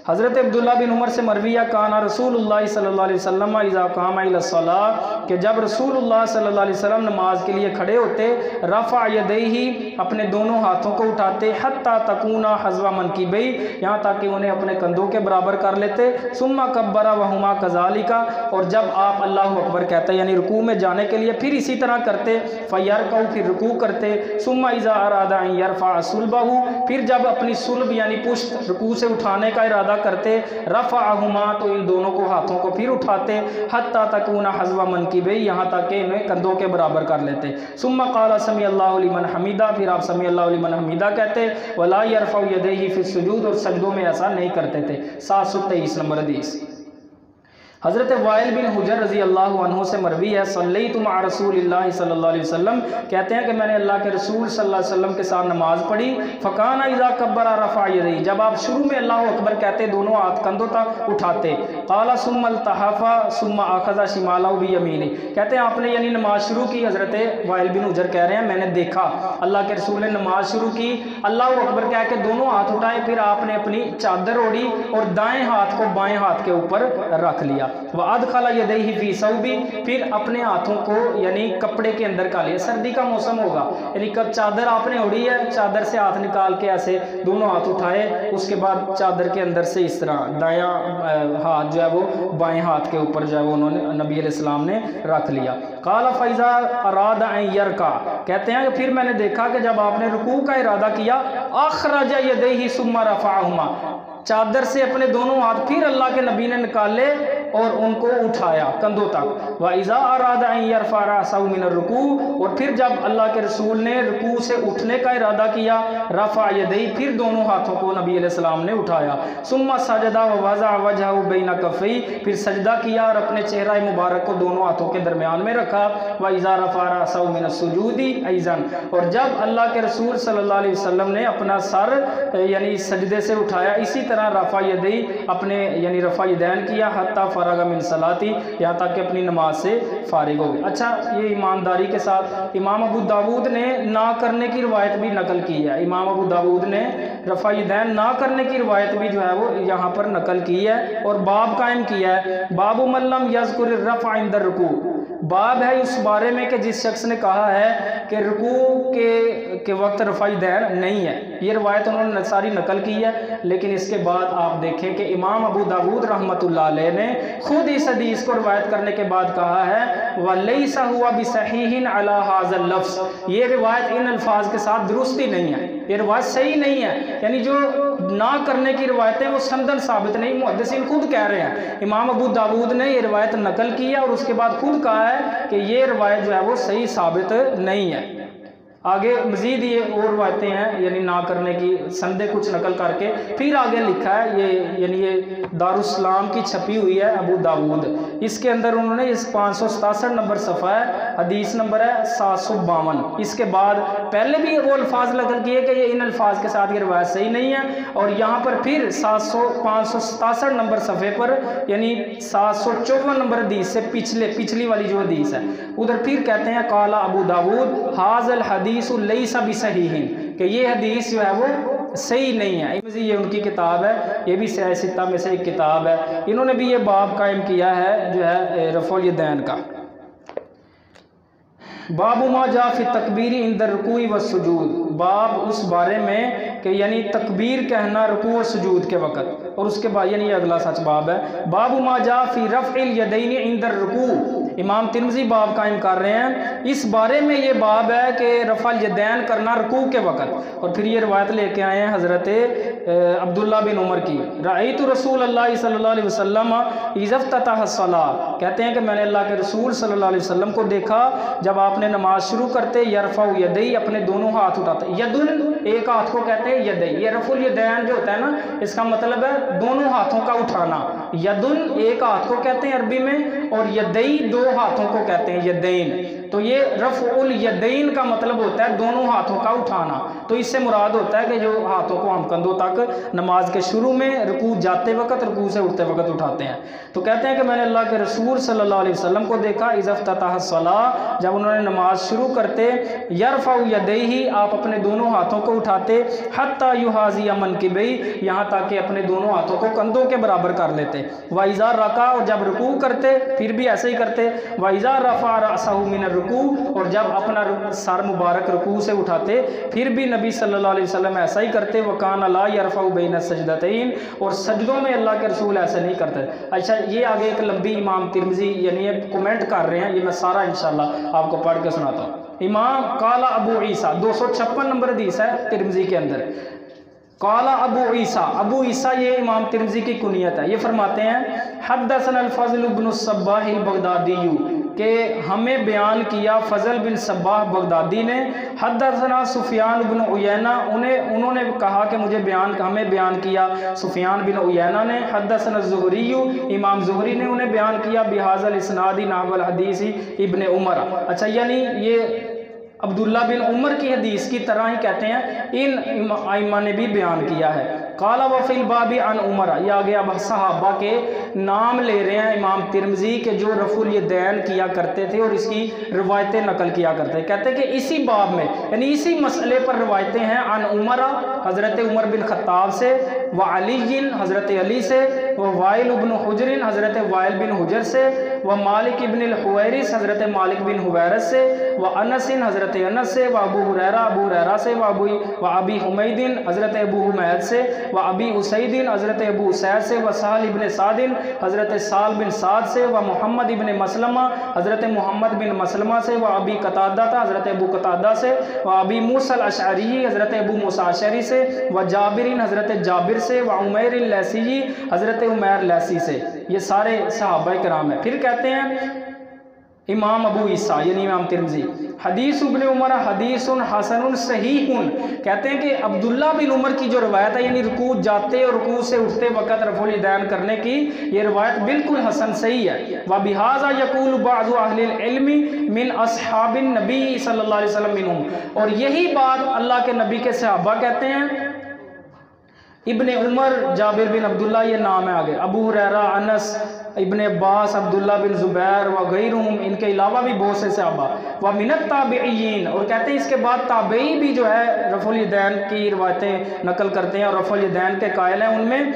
हज़रत अब्दुल्ला बिन उमर से मरविया काना रसूलुल्लाह सल्लल्लाहु अलैहि वसल्लम इज़ा क़ामा इला सलाह कि जब रसूलुल्लाह सल्लल्लाहु अलैहि वसल्लम नमाज के लिए खड़े होते, रफ़अ यदैहि अपने दोनों हाथों को उठाते, हत्ता तकूना हज़वा मनकिबैहि यहाँ तक कि उन्हें अपने कंधों के बराबर कर लेते, सुम्मा कब्बरा वहुमा कज़ालिका और जब आप अल्लाहु अकबर कहते यानी रुकू में जाने के लिए फिर इसी तरह करते, फ़यरकऊ फिर रुकू करते, सुम्मा इज़ा अरादा अन यरफ़अ सुल्बहु फिर जब अपनी सुल्ब यानी पुश्त रुकू से उठाने का इरादा करते, रफ़अहुमा तो इन दोनों को हाथों को फिर उठाते, हत्ता तकूना हज़वा मनकिबैहि मनकिबे, यहाँ तक कि इन्हें कंधों के बराबर कर लेते। सुम्मा क़ाला समी अल्लाहु लिमन हमीदा, फिर आप समी अल्लाहु लिमन हमीदा कहते। वला यरफ़उ यदैहि फ़ी सुजूद, और सजदों में ऐसा नहीं करते थे। 723 नंबर हदीस। हज़रत वाइल बिन हुजर रज़ी अल्लाह अन्हु से मरवी है, सल्लैतु मअ रसूलिल्लाहि सल्लल्लाहु अलैहि वसल्लम, कहते हैं कि मैंने अल्लाह के रसूल सल्लल्लाहु अलैहि वसल्लम के साथ नमाज पढ़ी। फ़काना इज़ा कब्बरा रफ़अ यदैहि, जब आप शुरू में अल्लाहु अकबर कहते दोनों हाथ कंधों तक उठाते। क़ाला सुम्मा अल्तहफ़ा सुम्मा अख़ज़ा शिमालहु बियमीनी, कहते हैं आपने यानी नमाज शुरू की। हज़रत वाइल बिन हुजर कह रहे हैं मैंने देखा अल्लाह के रसूल ने नमाज शुरू की, अल्लाहु अकबर कह के दोनों हाथ उठाए, फिर आपने अपनी चादर ओढ़ी और दाएं हाथ को बाएं हाथ के ऊपर रख लिया। वह अदखला यदैहि फी सौबी, फिर अपने हाथों को यानी कपड़े के अंदर का लिया। सर्दी का मौसम होगा, यानी कब चादर आपने ओढ़ी है, चादर से हाथ निकाल के ऐसे दोनों हाथ उठाए, उसके बाद चादर के अंदर से इस तरह दायां हाथ जो है वो बाएं हाथ के ऊपर जो है वो उन्होंने नबी अलैहिस्सलाम ने रख लिया। काला फ़ैज़ा अराद अन यरका, कहते हैं कि फिर मैंने देखा कि जब आपने रुकू का इरादा किया, अखरज यदैहि सुम्मा रफ़अहुमा, चादर से अपने दोनों हाथ फिर अल्लाह के नबी ने निकाले और उनको उठाया कंधों तक। व इज़ा अरादा अन यरफ़अ रअसहु मिन रुकू, और फिर जब अल्लाह के रसूल ने रुकू से उठने का इरादा किया, रफ़अ यदैहि, फिर दोनों हाथों को नबी अलैहिस्सलाम ने उठाया। सुम्मा सजदा व वज़अ वजहहु बैन कफ़ैहि, फिर सजदा किया और अपने चेहरा मुबारक को दोनों हाथों के दरमियान में रखा। व इज़ा रफ़अ रअसहु मिन सुजूदी अइज़न, और जब अल्लाह के रसूल सल्लल्लाहु अलैहि वसल्लम ने अपना सर यानी सजदे से उठाया, इसी तरह रफ़ा यदैहि अपने यानी रफ़ा यदैन किया, हत्ता फ़रग़ मिन सलाती, यहाँ तक कि अपनी नमाज से फारिग हो गए। अच्छा, ये ईमानदारी के साथ इमाम अबू दाऊद ने ना करने की रवायत भी नकल की है। इमाम अबू दाऊद ने रफ़ा यदैन ना करने की रवायत भी जो है वो यहाँ पर नकल की है और बाब कायम किया है। बाबु मल्लम यज़कुर रफ़अ इंद रुकू, बाब है उस बारे में कि जिस शख्स ने कहा है कि रुकू के वक्त रफ़ा यदैन नहीं है। ये रवायत उन्होंने सारी नकल की है, लेकिन इसके बाद आप देखें कि इमाम अबू दाऊद रहमतुल्लाह अलैह ने खुद इस हदीस को रवायत करने के बाद कहा है वलैसा हुआ बिसहीहिन अला हाज़ल लफ्ज़, ये रिवायत इन अल्फाज के साथ दुरुस्त ही नहीं है, ये रिवायत सही नहीं है। यानी जो ना करने की रिवायतें वो सनदन साबित नहीं, मुहद्दिसीन खुद कह रहे हैं। इमाम अबू दाऊद ने ये रिवायत नकल की है और उसके बाद खुद कहा है कि ये रिवायत जो है वो सही साबित नहीं है। आगे मज़ीद ये और रवायतें हैं यानी ना करने की संदे कुछ नकल करके फिर आगे लिखा है ये यानी ये दारुस्सलाम की छपी हुई है अबू दाऊद, इसके अंदर उन्होंने इस 567 नंबर सफ़ा है, हदीस नंबर है 752। इसके बाद पहले भी वो अल्फाज नकल किए कि ये इन अल्फाज के साथ ये रवायत सही नहीं है, और यहाँ पर फिर 567 नंबर सफ़े पर यानी 754 नंबर हदीस से पिछली वाली जो हदीस है उधर फिर कहते हैं काला अबू दाऊद हाज़ल हदीस लैसा बिसहीहिन, कि ये हदीस जो है वो सही नहीं है। ये उनकी किताब है, ये भी सित्ता में से एक किताब है, इन्होंने भी ये बाब कायम किया है जो है रफ़अल यदैन का। बाबु मा जा फी तकबीरी इंदर रुकूई व सुजूद, बाब उस बारे में कि यानी तकबीर कहना रुकू और सुजूद के वक़्त, और उसके बाद यानी अगला सच बाब है बाबू मा जा फी रफ़इल यदैनि इंदर रुकू। इमाम तिरमिज़ी बाब कायम कर रहे हैं, इस बारे में ये बाब है कि रफ़अल यदैन करना रुकू के वक़्त। और फिर ये रवायत लेके आए हैं हज़रत अब्दुल्ला बिन उमर की, रअयतु रसूल अल्लाह सल्लल्लाहु अलैहि वसल्लम इज़्फ़ततह अस्सलाह, कहते हैं कि मैंने अल्लाह के रसूल सल्लल्लाहु अलैहि वसल्लम को देखा जब आपने नमाज शुरू करते यरफ़उ यदैहि, अपने दोनों हाथ उठाते। यदुन एक हाथ को कहते हैं यदैहि, ये रफ़ुल यदैन जो होता है ना इसका मतलब है दोनों हाथों का उठाना। यदुन एक हाथ को कहते हैं अरबी में, और यदैहि दो हाथों को कहते हैं यदैन। तो ये रफ़उल यदैन का मतलब होता है दोनों हाथों का उठाना। तो इससे मुराद होता है कि जो हाथों को हम कंधों तक नमाज के शुरू में रुकू जाते वक्त रुकू से उठते वक्त उठाते हैं। तो कहते हैं कि मैंने अल्लाह के रसूल सल्लल्लाहु अलैहि वसल्लम को देखा इज़्फ़ततह अस्सलाह, जब उन्होंने नमाज शुरू करते यरफ़उ यदैहि, आप अपने दोनों हाथों को उठाते, हत्ता युहाज़ी मनकिबैहि, यहाँ तक कि अपने दोनों हाथों को कंधों के बराबर कर लेते। व इज़ा रका, और जब रुकू करते फिर भी ऐसे ही करते। व इज़ा रफ़अ रअसहु मिन रुकू, और जब अपना सर मुबारक रुकू से उठाते फिर भी नबी सल्लल्लाहु अलैहि वसल्लम ऐसा ही करते। वकान ला यरफ़उ बैन सजदतैन, और सजदों में अल्लाह के रसूल ऐसे नहीं करते। अच्छा, ये आगे एक लंबी इमाम तिरमिज़ी यानी कमेंट कर रहे हैं, ये मैं सारा इंशाल्लाह आपको पढ़ के सुनाता हूँ। इमाम काला अबू ईसा 256 नंबर हदीस है तिरमिज़ी के अंदर। काला अबू ईसा, अबू ईसा ये इमाम तिरमिज़ी की कुनियत है। ये फरमाते हैं हद्दसना अल-फ़ज़्ल इब्न सब्बाह अल-बगदादी, कि हमें बयान किया फजल बिन सब्बाह बगदादी ने, हद्दसना सुफियान बिन उयैना, उन्होंने कहा कि हमें बयान किया सुफियान बिन उयैना ने, हद्दसना ज़ुहरी, इमाम ज़ुहरी ने उन्हें बयान किया बिहाज़ल इस्नादी नावल हदीसी इब्ने उमर। अच्छा, यानी ये अब्दुल्ला बिन उमर की हदीस की तरह ही कहते हैं, इन आइमा ने भी बयान किया है। काला वफ़िल बाबी अन उमर, ये आगे अब सहाबा के नाम ले रहे हैं इमाम तिरमिज़ी के जो रफ़ुल यदैन किया करते थे और इसकी रवायतें नकल किया करते हैं। कहते हैं कि इसी बाब में यानी इसी मसले पर रवायतें हैं। अन उमर, हज़रत उमर बिन ख़त्ताब से, व अलीन, हज़रत अली से, व वाइल बिन हुजरिन, हज़रत वाइल बिन हुजर से, व मालिक बिन हुवैरिस, हज़रत मालिक बिन हुवैरिस से, व अनसिन, हज़रत अनस से, व अबू हुरैरा से, व अबी हुमैदिन, हज़रत अबू हुमैद से, व अबी उसैदिन, हज़रत अबू उसैद से, व साल इब्न सादिन, हज़रत साल बिन साद से, व मोहम्मद इब्न मसलमा, हज़रत मोहम्मद बिन मसलमा से, व अबी कतादा था, हज़रत अबू कतादा से, व अबी मूसा अशअरी, हज़रत अबू मूसा अशअरी से, व जाबिरिन, हज़रत जाबिर से, व उमैर लैसी, हज़रत उमैर लैसी से। ये सारे सहाबा किराम है। फिर कहते हैं इमाम अबू ईसा यानी इमाम तिरमिज़ी, हदीस इब्ने उमर हदीसुन हसनुन सहीहुन, कहते हैं कि अब्दुल्ला बिन उमर की जो रवायत है यानी रुकू जाते और रुकू से उठते वक़्त रफ़ुल यदैन करने की ये रवायत बिल्कुल हसन सही है। व बिहाज़ा यक़ूलु बाज़ु अहलिल इल्मी मिन अस्हाबिन नबी सल्लल्लाहु अलैहि वसल्लम मिनहुम, और यही बात अल्लाह के नबी के सहाबा कहते हैं। इब्ने उमर, जाबिर बिन अब्दुल्ला, ये नाम है आगे, अबू हुरैरा, अनस, इब्ने अब्बास, अब्दुल्ला बिन ज़ुबैर व गैरुहुम, इनके अलावा भी बहुत से सहाबा, व मिनत ताबईयीन, और कहते हैं इसके बाद ताबई भी जो है रफ़ुल यदैन की रवायतें नकल करते हैं और रफ़ुल यदैन के कायल हैं। उनमें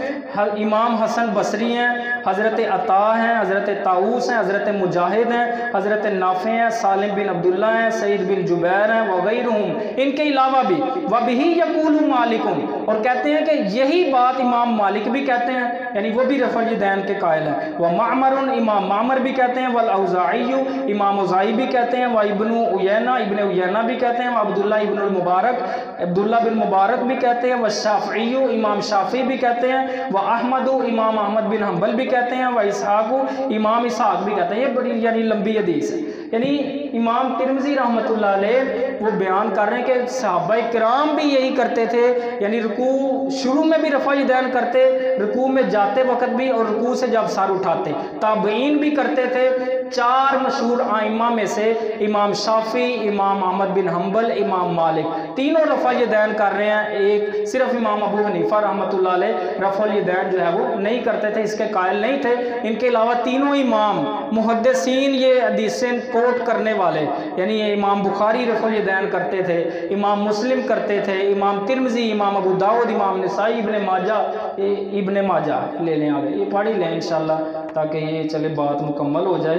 इमाम हसन बसरी हैं, हज़रत अता हैं, हज़रत ताऊस हैं, हज़रत मुजाहिद हैं, हज़रत नाफ़े हैं, सालिम बिन अब्दुल्ला हैं, सईद बिन जुबैर हैं, व गैरुहुम, इनके अलावा भी। व बिही यक़ूलु मालिकुम, और कहते हैं कि यही बात इमाम मालिक भी कहते हैं, यानी वो भी रफ़ुल यदैन के कायल हैं। व मामरुन, इमाम मामर भी कहते हैं, वल औज़ाई, इमाम औज़ाई भी कहते हैं, व इब्नु उयैना, इब्ने उयैना भी कहते हैं, व अब्दुल्ला इब्नुल मुबारक, अब्दुल्ला बिन मुबारक भी कहते हैं, व शाफ़ई, इमाम शाफ़ी भी कहते हैं, व अहमद, इमाम अहमद बिन हम्बल भी कहते हैं, व इसहाक़, इमाम इसहाक़ भी कहते हैं। ये बड़ी यानी लंबी हदीस है। यानी इमाम तिरमिज़ी रहमतुल्लाह अलैह वो बयान कर रहे हैं कि सहाबाए किराम भी यही करते थे, यानी रुकू शुरू में भी रफ़ा यदैन करते, रुकू में जाते वक़्त भी, और रुकू से जब सर उठाते। ताबईन भी करते थे। चार मशहूर आइमा में से इमाम शाफी, इमाम अहमद बिन हम्बल, इमाम मालिक, तीनों रफ़ा यदैन कर रहे हैं। एक सिर्फ इमाम अबू हनीफा रहमतुल्लाह अलैह रफ़ा यदैन जो है वो नहीं करते थे, इसके कायल नहीं थे। इनके अलावा तीनों इमाम मुहद्दिसीन ये हदीसें कोट करने वाले, यानी इमाम बुखारी रफ़ा यदैन करते थे, इमाम मुस्लिम करते थे, इमाम तिरमिज़ी, इमाम अबू दाऊद, इमाम नसाई, इब्ने माजा ले लें आगे, ये पढ़ ही लें इंशाअल्लाह ताकि ये चले बात मुकम्मल हो जाए।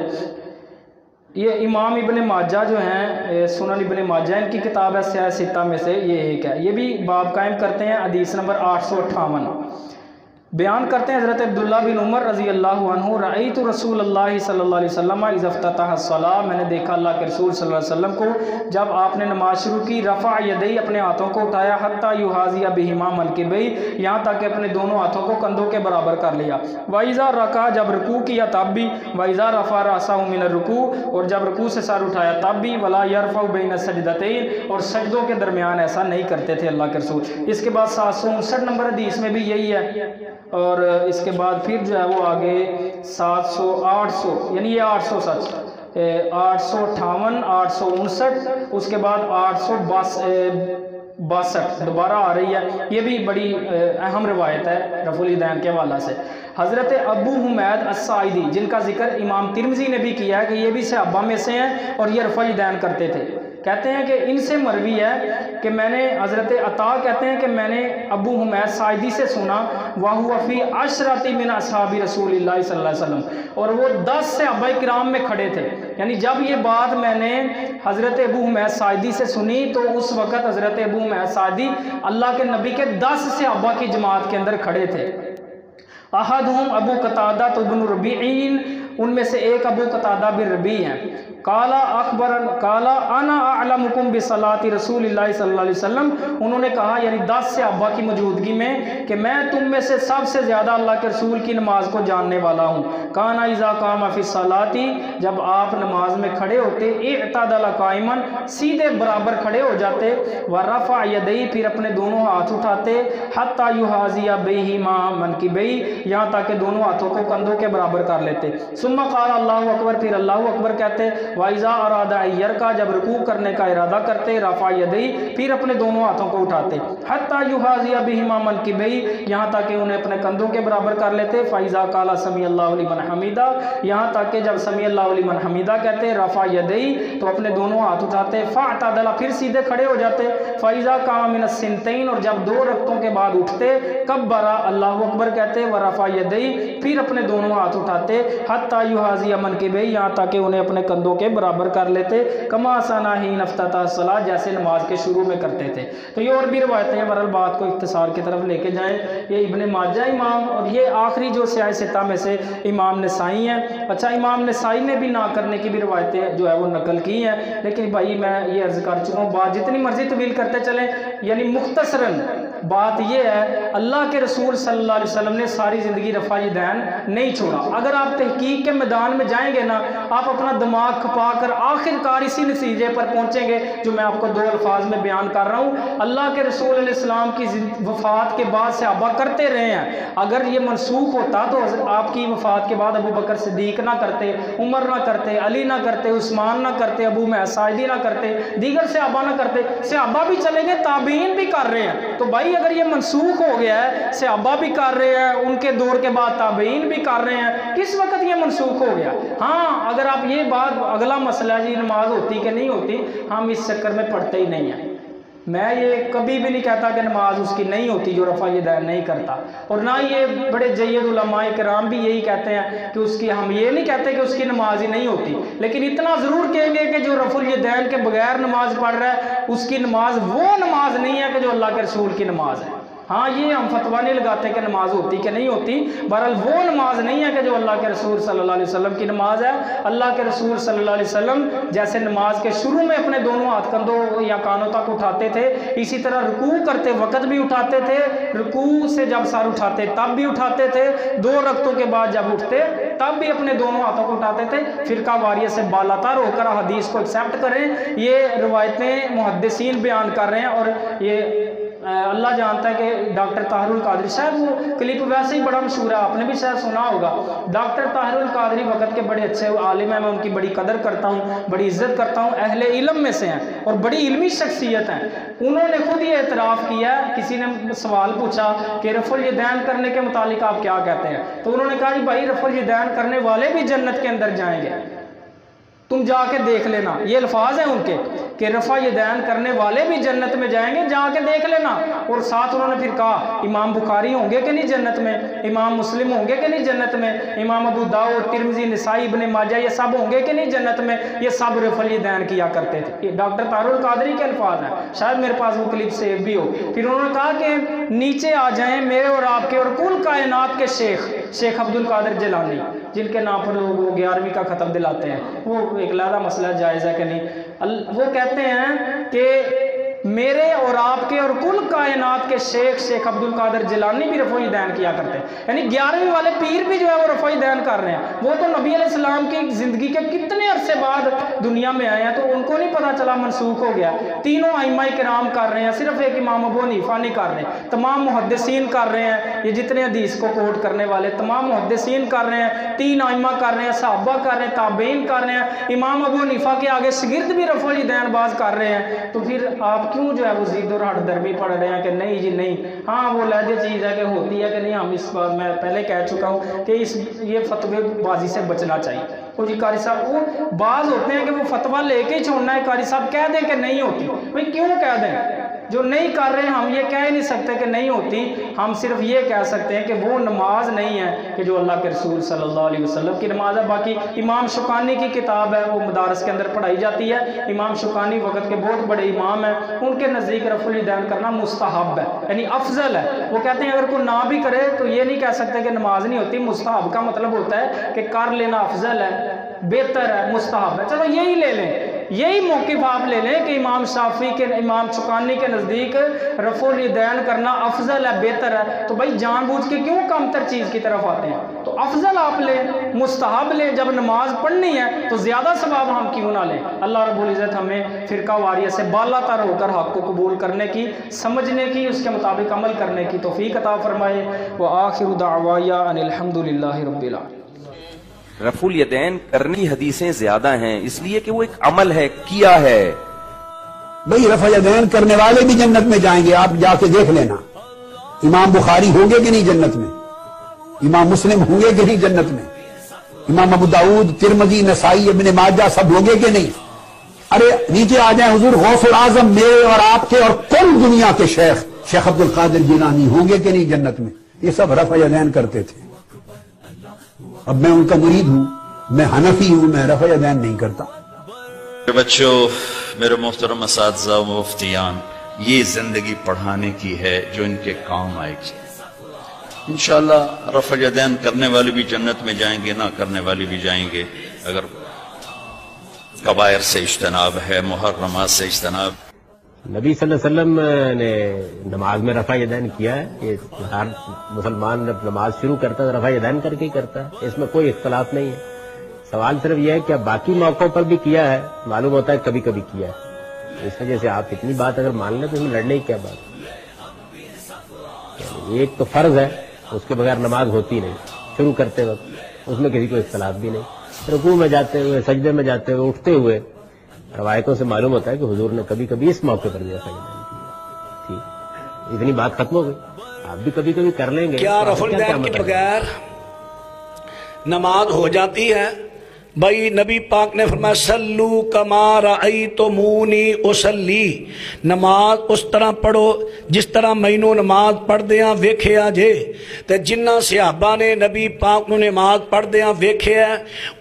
ये इमाम इब्ने माजा जो हैं, सुनन इब्ने माजा, इनकी किताब है सियाह सित्ता में से ये एक है। ये भी बाब कायम करते हैं। हदीस नंबर 858 बयान करते हैं हज़रत अब्दुल्ला बिन उमर रज़ी अल्लाहु अन्हु, रअयतु रसूलुल्लाह सल्लल्लाहु अलैहि वसल्लम इज़ इफ्ततह अस्सलाह, मैंने देखा अल्लाह के रसूल सल्लल्लाहु अलैहि वसल्लम को जब आपने नमाज शुरू की, रफ़ा यदैहि, अपने हाथों को उठाया, हत्ता युहाज़िया बिहिमा मनकिबैहि, यहाँ तक कि अपने दोनों हाथों को कंधों के बराबर कर लिया। वइज़ा रका, जब रुकू किया तब भी, वइज़ा रफ़ा रअसहु मिन रुकू, और जब रुकू से सर उठाया तब भी, वला यरफ़उ बैन सजदतैन, और सजदों के दरमियान ऐसा नहीं करते थे अल्लाह के रसूल। इसके बाद 759 नंबर हदीस में भी यही है, और इसके बाद फिर जो है वो आगे 700 800 यानी ये 800 सच 858 859, उसके बाद 862 दोबारा आ रही है। ये भी बड़ी अहम रवायत है रफ़ुल यदैन के हवाला से। हज़रत अबू हुमैद अस्साइदी, जिनका जिक्र इमाम तिरमिज़ी ने भी किया है कि ये भी सहाबा में से हैं और ये रफ़ुल यदैन करते थे। कहते हैं कि इनसे मरवी है कि मैंने, हज़रत अता कहते हैं कि मैंने अबू हुमैद साइदी से सुना, वाहुवा फ़ी अशरति मिन अस्हाबी रसूलिल्लाह सल्लल्लाहु अलैहि वसल्लम, और वो 10 सहाबाए किराम में खड़े थे। यानी जब ये बात मैंने हज़रत अबू हुमैद साइदी से सुनी तो उस वक़्त हज़रत अबू हुमैद साइदी अल्लाह के नबी के 10 सहाबा की जमात के अंदर खड़े थे। अहदहुम अबू कतादा इब्न रबीईन, उनमें से एक अबू कतादा बिन रबी हैं। काला आना अअलमुकुम बिसलाति रसूलिल्लाहि सल्लल्लाहु अलैहि वसल्लम, उन्होंने कहा यानी 10 सहाबा की मौजूदगी में कि मैं तुम में से सबसे ज़्यादा अल्लाह के रसूल की नमाज को जानने वाला हूँ। काना इज़ा कामा फी सलाती, जब आप नमाज में खड़े होते, इअतदल काइमन, सीधे बराबर खड़े हो जाते, व रफ़ा यदैहि, फिर अपने दोनों हाथ उठाते, हत्ता युहाज़िया बैहिमा मनकिबैहि, यहाँ तक कि दोनों हाथों को कंधों के बराबर कर लेते। सुम्मा क़ाला अल्लाहु अकबर, फिर अल्लाहु अकबर कहते। वाइज़ा अरादा अय्यर का, जब रुकू करने का इरादा करते, रफ़ा यदैहि, फिर अपने दोनों हाथों को उठाते, हत्ता युहाज़िया बिहिमा मनकिबैहि, यहाँ तक कि उन्हें अपने कंधों के बराबर कर लेते। फ़ाइज़ा क़ाला समी अल्लाहु लिमन हमीदा, यहाँ तक कि जब समी अल्लाहु लिमन हमीदा कहते, रफ़ा यदैहि, तो अपने दोनों हाथ उठाते, फ़अतदला, फिर सीधे खड़े हो जाते। फ़ाइज़ा कामा मिनस सिनतैन, और जब 2 रकतों के बाद उठते, कब्बरा, अल्लाहु अकबर कहते, व रफ़ा यदैहि, फिर अपने दोनों हाथ उठाते, हत्ता युहाज़िया मनकिबैहि, यहाँ तक कि उन्हें अपने कंधों के बराबर कर लेते। कमा सना ही नफ्तता सला, जैसे नमाज के शुरू में करते थे। तो ये और भी रवायतें हैं, बहरहाल बात को इख्तिसार की तरफ लेके जाएं। ये इब्ने माजा इमाम, और ये आखिरी जो सियाह सित्ता में से इमाम नसाई हैं। अच्छा, इमाम नसाई ने भी ना करने की भी रवायतें जो है वो नकल की हैं, लेकिन भाई मैं ये अर्ज़ कर चुका हूँ, बात जितनी मर्जी तवील करते चलें, यानी मुख्तसरन बात यह है, अल्लाह के रसूल सल्लल्लाहु अलैहि वसल्लम ने सारी ज़िंदगी रफ़ा यदैन नहीं छोड़ा। अगर आप तहकीक के मैदान में जाएंगे ना, आप अपना दिमाग खपा कर आखिरकार इसी नतीजे पर पहुंचेंगे जो मैं आपको 2 अल्फाज में बयान कर रहा हूँ। अल्लाह के रसूल अलैहि सलाम की वफ़ात के बाद सहाबा करते रहे हैं। अगर ये मनसूख होता तो आपकी वफ़ात के बाद अबू बकर सिद्दीक ना करते, उमर ना करते, अली ना करते, उस्मान ना करते, अबू साइदी ना करते, दीगर सहाबा ना करते। सहाबा भी चले गए, ताबीन भी कर रहे हैं। तो भाई अगर ये मनसूख हो गया है, सहाबा भी कर रहे हैं, उनके दौर के बाद ताबीन भी कर रहे हैं, किस वक्त ये मनसूख हो गया? हाँ, अगर आप ये बात, अगला मसला जी नमाज होती कि नहीं होती, हम इस चक्कर में पढ़ते ही नहीं हैं। मैं ये कभी भी नहीं कहता कि नमाज उसकी नहीं होती जो रफ़ा यदैन नहीं करता, और ना ये बड़े जय्यद उलमाए किराम भी यही कहते हैं कि उसकी, हम ये नहीं कहते कि उसकी नमाज ही नहीं होती, लेकिन इतना ज़रूर कहेंगे कि जो रफ़ुल यदैन के बगैर नमाज पढ़ रहा है उसकी नमाज वो नमाज नहीं है कि जो अल्लाह के रसूल की नमाज है। हाँ, ये हम फतवा नहीं लगाते कि नमाज होती कि नहीं होती, बहरहाल वो नमाज नहीं है कि जो अल्लाह के रसूल सल्लल्लाहु अलैहि वसल्लम की नमाज है। अल्लाह के रसूल सल्लल्लाहु अलैहि वसल्लम जैसे नमाज के शुरू में अपने दोनों हाथ कंधों या कानों तक उठाते थे, इसी तरह रुकू करते वक्त भी उठाते थे, रुकू से जब सर उठाते तब भी उठाते थे, 2 रकतों के बाद जब उठते तब भी अपने दोनों हाथों को उठाते थे। फ़िरका वारियत से बालातर होकर हदीस को एक्सेप्ट करें, ये रवायतें मुहद्दिसीन बयान कर रहे हैं। और ये अल्लाह जानता है कि डॉक्टर ताहिरुल कादरी, शायद वो क्लिप वैसे ही बड़ा मशहूर है, आपने भी शायद सुना होगा। डॉक्टर ताहिरुल कादरी वक़्त के बड़े अच्छे आलिम हैं, मैं उनकी बड़ी कदर करता हूँ, बड़ी इज्जत करता हूँ, अहले इल्म में से हैं और बड़ी इल्मी शख्सियत हैं। उन्होंने खुद ये एतराफ़ किया, किसी ने सवाल पूछा कि रफ़ुल यदैन करने के मुतालिक आप क्या कहते हैं, तो उन्होंने कहा जी भाई रफ़ुल यदैन करने वाले भी जन्नत के अंदर जाएंगे, तुम जाके देख लेना। ये अल्फाज हैं उनके कि रफ़ा यदैन करने वाले भी जन्नत में जाएंगे, जाके देख लेना। और साथ उन्होंने फिर कहा इमाम बुखारी होंगे कि नहीं जन्नत में, इमाम मुस्लिम होंगे कि नहीं जन्नत में, इमाम अबू दाऊद, तिरमिज़ी, निसाई, इब्ने माजा, ये सब होंगे कि नहीं जन्नत में। ये सब रफ़ुल यदैन किया करते थे। ये डॉक्टर ताहिरुल कादरी के अल्फाज हैं, शायद मेरे पास वो क्लिप सेव भी हो। फिर उन्होंने कहा कि नीचे आ जाएँ मेरे और आपके और कुल कायनात के शेख अब्दुल कादिर जिलानी, जिनके नाम पर वो 11वीं का ख़त्म दिलाते हैं, वो एक अलग मसला जायज़ है कि नहीं। वो कहते हैं कि मेरे और आपके और कुल कायनात के शेख अब्दुल कादिर जिलानी भी रफ़ो यदैन किया करते हैं, यानी 11वीं वाले पीर भी जो है वो रफ़ो यदैन कर रहे हैं। वो तो नबी अलैहिस्सलाम की ज़िंदगी के कितने अरसे बाद दुनिया में आए हैं, तो उनको नहीं पता चला मनसूख हो गया। तीनों आइम्मा किराम कर रहे हैं, सिर्फ एक इमाम अबू हनीफा नहीं कर रहे, तमाम मुहद्दिसीन कर रहे हैं। ये जितने हदीस को कोट करने वाले तमाम मुहद्दिसीन कर रहे हैं, 3 आइम्मा कर रहे हैं, सहाबा कर रहे हैं, ताबीन कर रहे हैं, इमाम अबू हनीफा के आगे शागिर्द भी रफ़ुल यदैन बाज कर रहे हैं। तो फिर आप क्यों जो है वो ज़िद और हटदर्मी पढ़ रहे हैं कि नहीं जी नहीं। हाँ, वो लहजे चीज़ है कि होती है कि नहीं, हम इस बार मैं पहले कह चुका हूँ कि ये फतवेबाजी से बचना चाहिए। तो जी कारी साहब वो बाज होते हैं कि वो फतवा लेके ही छोड़ना है, कारी साहब कह दें कि नहीं होती, भाई क्यों कह दें, जो नहीं कर रहे हैं हम ये कह ही नहीं सकते कि नहीं होती, हम सिर्फ ये कह सकते हैं कि वो नमाज नहीं है कि जो अल्लाह के रसूल सल्लल्लाहु अलैहि वसल्लम की नमाज है। बाकी इमाम शुकानी की किताब है, वो मदारस के अंदर पढ़ाई जाती है। इमाम शुकानी वक़्त के बहुत बड़े इमाम हैं, उनके नज़दीक रफ़ुल यदैन करना मुस्तहब है, यानी अफजल है। वो कहते हैं अगर कोई ना भी करे तो ये नहीं कह सकते कि नमाज नहीं होती। मुस्तहब का मतलब होता है कि कर लेना अफजल है, बेहतर है, मुस्तहब है। चलो यही ले लें, यही मौक़िफ़ आप ले लें कि इमाम शाफी के, इमाम शुकानी के नज़दीक रफ़ुल यदैन करना अफजल है, बेहतर है। तो भाई जानबूझ के क्यों कमतर चीज़ की तरफ आते हैं? तो अफजल आप लें, मुस्तहब लें। जब नमाज पढ़नी है तो ज़्यादा सवाब हम क्यों ना लें? अल्लाह रब्बुल इज़्ज़त हमें फ़िरका वारियत से बालातर होकर हक़ को कबूल करने की, समझने की, उसके मुताबिक अमल करने की तौफ़ीक़ अता फ़रमाए। व आखिरु दाअवाया अनिल हम्दुलिल्लाहि रब्बिल आलमीन। रफुल यदैन करने की हदीसें ज्यादा हैं इसलिए कि वो एक अमल है, किया है। भाई रफ़ा यदैन करने वाले भी जन्नत में जाएंगे, आप जाके देख लेना। इमाम बुखारी होंगे कि नहीं जन्नत में? इमाम मुस्लिम होंगे कि नहीं जन्नत में? इमाम अबू दाऊद, तिरमिज़ी, नसाई, इब्न माजा सब होंगे कि नहीं? अरे नीचे आ जाए, हुजूर गौसुल आज़म मेरे और आपके और कुल दुनिया के शेख अब्दुल कादिर जिलानी होंगे कि नहीं जन्नत में? ये सब रफ़ा यदैन करते थे। अब मैं उनका मुरीद हूं, मैं हनफी हूं, मैं रफ़ा यदैन नहीं करता। बच्चों, मेरे मोहतरम असातिज़ा मुफ्तियान, ये जिंदगी पढ़ाने की है जो इनके काम आएगी। इंशाअल्लाह रफ़ा यदैन करने वाले भी जन्नत में जाएंगे, ना करने वाले भी जाएंगे, अगर कबायर से इज्तनाब है, मुहर्रमात से इज्तनाब। नबी सल्लल्लाहु अलैहि वसल्लम ने नमाज में रफ़ा यदैन किया है। ये हर मुसलमान जब नमाज शुरू करता है तो रफ़ा यदैन करके ही करता है, इसमें कोई इख्तलाफ नहीं है। सवाल सिर्फ यह है कि बाकी मौक़ों पर भी किया है, मालूम होता है कभी कभी किया है। इस वजह से आप इतनी बात अगर मान लें तो इसमें लड़ने की क्या बात? एक तो फर्ज है, उसके बगैर नमाज होती नहीं। शुरू करते वक्त उसमें किसी को इख्तलाफ भी नहीं। रुकू में जाते हुए, सजदे में जाते हुए, उठते हुए रवायतों से मालूम होता है कि हुजूर ने कभी कभी इस मौके पर भी रफ़ा यदैन किया। ठीक, इतनी बात खत्म हो गई। आप भी कभी कभी कर लेंगे। क्या रफ़ुल यदैन के बगैर नमाज हो जाती है? भाई नबी पाक ने फरमाया सल्लू कमा रअयतुमूनी उसल्ली, नमाज उस तरह पढ़ो जिस तरह मैनू नमाज पढ़दियां वेखिया जे। ते जिन्ना सहाबा ने नबी पाक नू नमाज पढ़दियां वेखिया,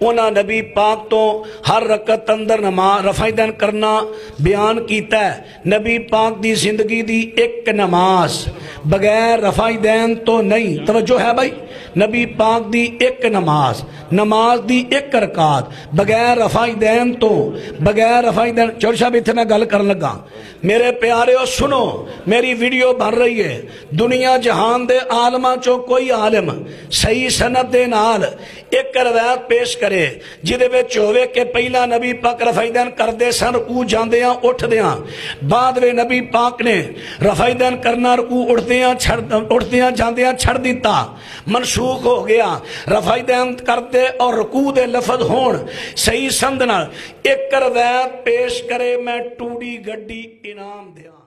उन्हां नबी पाक तो हर रकत अंदर नमाज रफ़ा यदैन करना बयान कीता है। नबी पाक दी जिंदगी दी एक नमाज बगैर रफ़ा यदैन तो नहीं। तवज्जो है भाई, नबी पाक दी एक नमाज दी एक रकात बगैर रफ़ा यदैन तो, बगैर रफ़ा यदैन। चौधरी साहब इत्थे मैं गल करन लगा, मेरे प्यारे सुनो, मेरी वीडियो बन रही है। दुनिया जहान दे आलमां चों कोई आलिम सही सनद दे नाल एक रवायत पेश करे जिहदे विच होवे कि पहला नबी पाक रफ़ा यदैन करदे सन रकू जांदियां उठदियां, बाद वे नबी पाक ने रफ़ा यदैन करना रकू उठदियां जांदियां छड़ दिता, मनसूख हो गया। रफ़ा यदैन करते और रकू दे लफज होण सही संद नाल एक रवायत पेश करे, मैं टूडी गड्डी इनाम दिया।